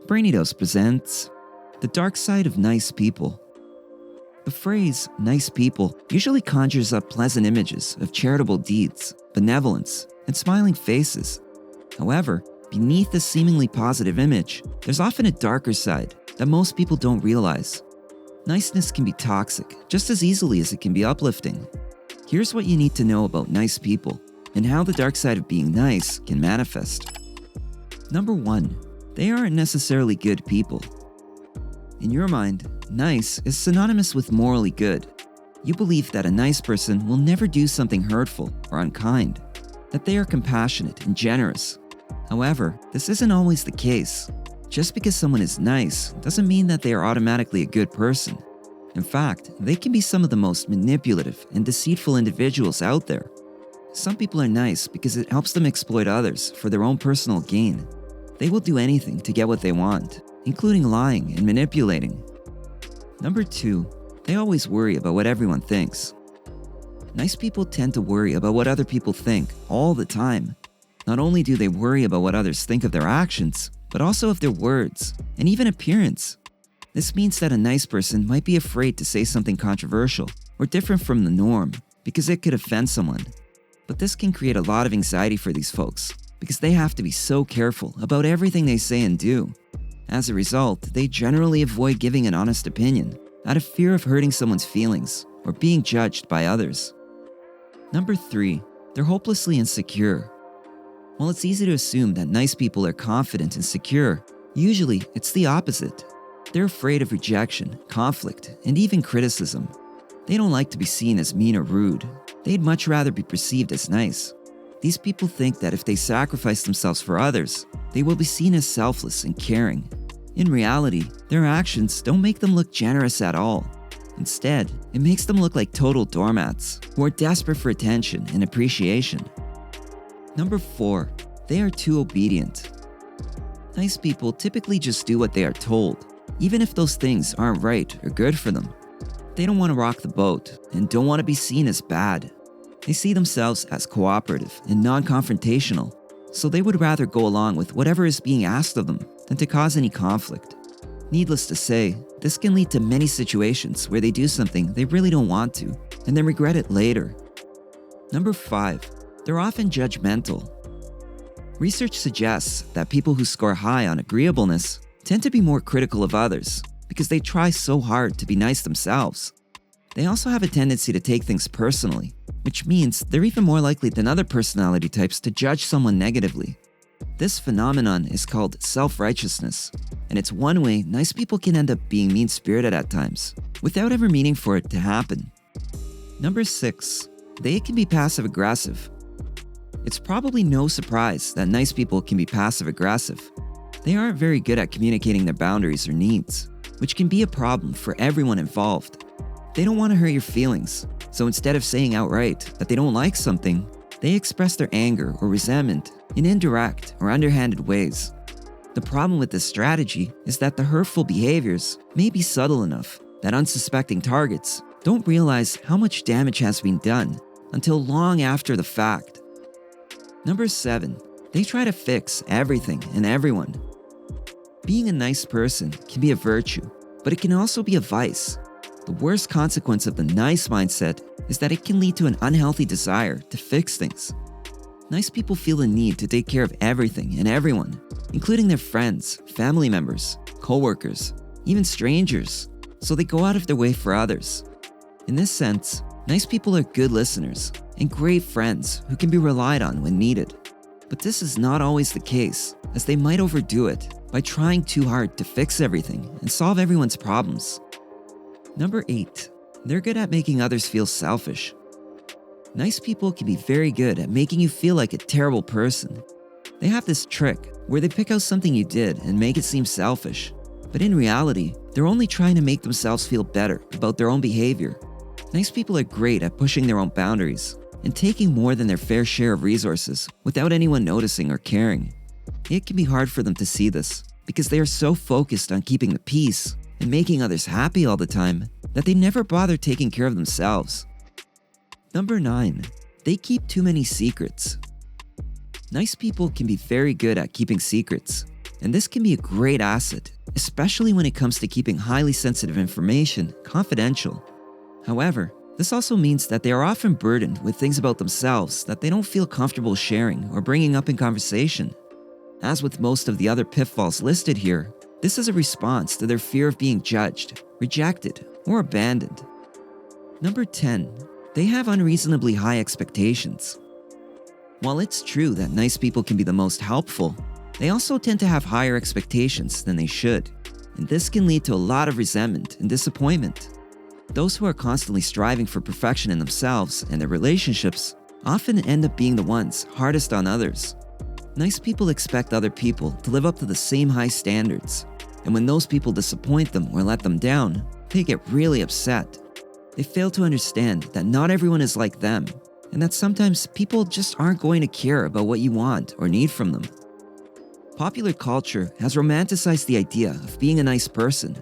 BRAINY presents The Dark Side of Nice People. The phrase, nice people, usually conjures up pleasant images of charitable deeds, benevolence, and smiling faces. However, beneath this seemingly positive image, there's often a darker side that most people don't realize. Niceness can be toxic just as easily as it can be uplifting. Here's what you need to know about nice people and how the dark side of being nice can manifest. Number 1. They aren't necessarily good people. In your mind, nice is synonymous with morally good. You believe that a nice person will never do something hurtful or unkind, that they are compassionate and generous. However, this isn't always the case. Just because someone is nice doesn't mean that they are automatically a good person. In fact, they can be some of the most manipulative and deceitful individuals out there. Some people are nice because it helps them exploit others for their own personal gain. They will do anything to get what they want, including lying and manipulating. Number 2, they always worry about what everyone thinks. Nice people tend to worry about what other people think all the time. Not only do they worry about what others think of their actions, but also of their words and even appearance. This means that a nice person might be afraid to say something controversial or different from the norm because it could offend someone. But this can create a lot of anxiety for these folks because they have to be so careful about everything they say and do. As a result, they generally avoid giving an honest opinion out of fear of hurting someone's feelings or being judged by others. Number 3, they're hopelessly insecure. While it's easy to assume that nice people are confident and secure, usually it's the opposite. They're afraid of rejection, conflict, and even criticism. They don't like to be seen as mean or rude. They'd much rather be perceived as nice. These people think that if they sacrifice themselves for others, they will be seen as selfless and caring. In reality, their actions don't make them look generous at all. Instead, it makes them look like total doormats who are desperate for attention and appreciation. Number 4, they are too obedient. Nice people typically just do what they are told, even if those things aren't right or good for them. They don't want to rock the boat and don't want to be seen as bad. They see themselves as cooperative and non-confrontational, so they would rather go along with whatever is being asked of them than to cause any conflict. Needless to say, this can lead to many situations where they do something they really don't want to and then regret it later. Number 5, they're often judgmental. Research suggests that people who score high on agreeableness tend to be more critical of others because they try so hard to be nice themselves. They also have a tendency to take things personally, which means they're even more likely than other personality types to judge someone negatively. This phenomenon is called self-righteousness, and it's one way nice people can end up being mean-spirited at times, without ever meaning for it to happen. Number 6, they can be passive-aggressive. It's probably no surprise that nice people can be passive-aggressive. They aren't very good at communicating their boundaries or needs, which can be a problem for everyone involved. They don't want to hurt your feelings, so instead of saying outright that they don't like something, they express their anger or resentment in indirect or underhanded ways. The problem with this strategy is that the hurtful behaviors may be subtle enough that unsuspecting targets don't realize how much damage has been done until long after the fact. Number 7, they try to fix everything and everyone. Being a nice person can be a virtue, but it can also be a vice. The worst consequence of the nice mindset is that it can lead to an unhealthy desire to fix things. Nice people feel the need to take care of everything and everyone, including their friends, family members, coworkers, even strangers, so they go out of their way for others. In this sense, nice people are good listeners and great friends who can be relied on when needed. But this is not always the case, as they might overdo it by trying too hard to fix everything and solve everyone's problems. Number 8, they're good at making others feel selfish. Nice people can be very good at making you feel like a terrible person. They have this trick where they pick out something you did and make it seem selfish. But in reality, they're only trying to make themselves feel better about their own behavior. Nice people are great at pushing their own boundaries and taking more than their fair share of resources without anyone noticing or caring. It can be hard for them to see this because they are so focused on keeping the peace and making others happy all the time that they never bother taking care of themselves. Number 9, they keep too many secrets. Nice people can be very good at keeping secrets. And this can be a great asset, especially when it comes to keeping highly sensitive information confidential. However, this also means that they are often burdened with things about themselves that they don't feel comfortable sharing or bringing up in conversation. As with most of the other pitfalls listed here, this is a response to their fear of being judged, rejected, or abandoned. Number 10. They have unreasonably high expectations. While it's true that nice people can be the most helpful, they also tend to have higher expectations than they should, and this can lead to a lot of resentment and disappointment. Those who are constantly striving for perfection in themselves and their relationships often end up being the ones hardest on others. Nice people expect other people to live up to the same high standards, and when those people disappoint them or let them down, they get really upset. They fail to understand that not everyone is like them, and that sometimes people just aren't going to care about what you want or need from them. Popular culture has romanticized the idea of being a nice person,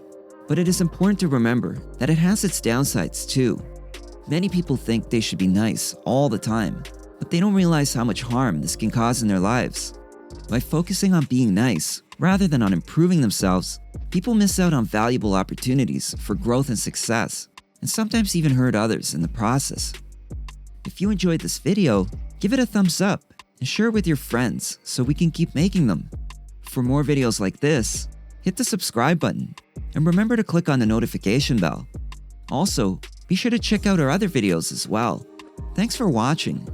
but it is important to remember that it has its downsides too. Many people think they should be nice all the time, but they don't realize how much harm this can cause in their lives. By focusing on being nice rather than on improving themselves, people miss out on valuable opportunities for growth and success, and sometimes even hurt others in the process. If you enjoyed this video, give it a thumbs up and share it with your friends so we can keep making them. For more videos like this, hit the subscribe button and remember to click on the notification bell. Also, be sure to check out our other videos as well. Thanks for watching.